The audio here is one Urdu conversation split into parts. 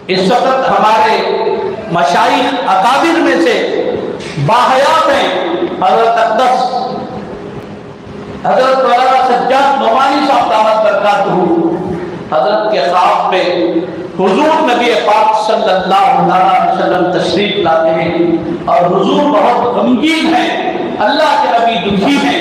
اس وقت ہمارے مشائخ اکابر میں سے باحیات ہیں حضرت اقدس حضرت مولانا سجاد نعمانی صاحب دامت برکاتہ، حضرت کے خواب میں حضور نبی پاک صلی اللہ علیہ وسلم تشریف لاتے ہیں اور حضور بہت غمگین ہیں، اللہ کے نبی دکھی ہیں۔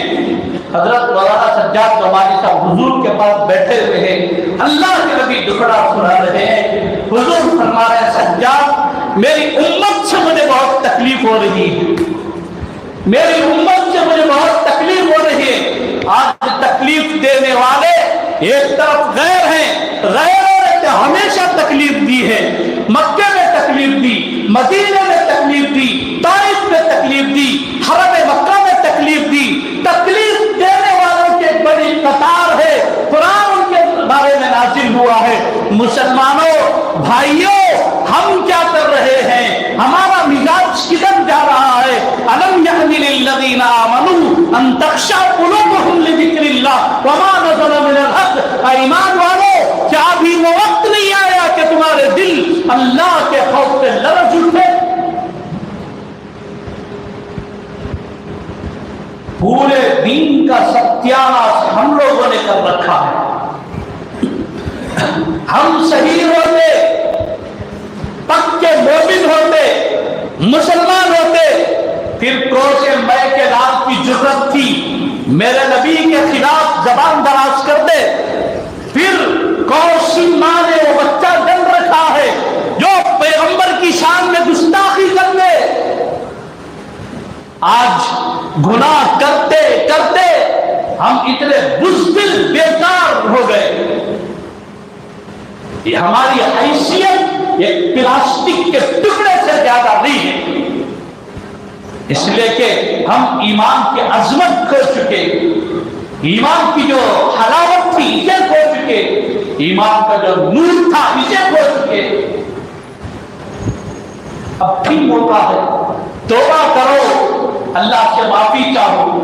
حضرت مولانا سجاد نعمانی صاحب حضور کے پاس بیٹھے ہوئے ہیں، اللہ کے نبی دکھڑا سنا رہے ہیں۔ حضور فرما رہے ہیں سجاد میری امت سے مجھے بہت تکلیف ہو رہی ہے، میری امت سے مجھے بہت تکلیف ہو رہی ہے۔ آج تکلیف دینے والے ایک طرف غیر ہیں، غیروں نے ہمیشہ تکلیف دی ہے، مکے میں تکلیف دی، مدینے میں تکلیف دی، طائف میں تکلیف دی، حرم مکہ میں تکلیف دی۔ تکلیف دینے والوں کی ایک بڑی قطار ہے، قرآن ان کے بارے میں نازل ہوا ہے۔ مسلمانوں بھائیوں، ہم کیا کر رہے ہیں؟ ہمارا مزاج کدھر جا رہا ہے؟ الم یأن للذین آمنوا ان تخشع قلوبهم لذکر اللہ وما نزل من الحق۔ ایمان والو، کیا ابھی وہ وقت نہیں آیا کہ تمہارے دل اللہ کے خوف سے لرز اٹھے؟ پورے دین کا ستیاناش ہم لوگوں نے کر رکھا ہے۔ ہم صحیح ہوتے، پکے مومن ہوتے، مسلمان ہوتے، پھر کروش میں کے نام کی جرت تھی میرے نبی کے خلاف زبان دراز کر دے، پھر کوسی ماں نے وہ بچہ جن رکھا ہے جو پیغمبر کی شان میں گستاخی کر دے۔ آج گناہ کرتے کرتے ہم اتنے بزدل بیکار ہو گئے، یہ ہماری حیثیت ایک پلاسٹک کے ٹکڑے سے زیادہ نہیں ہے، اس لیے کہ ہم ایمان کی عظمت کھو چکے، ایمان کی جو حلاوت تھی اسے کھو چکے، ایمان کا جو نور تھا اسے کھو چکے۔ اب بھی موقع ہے، توبہ کرو، اللہ سے معافی چاہو،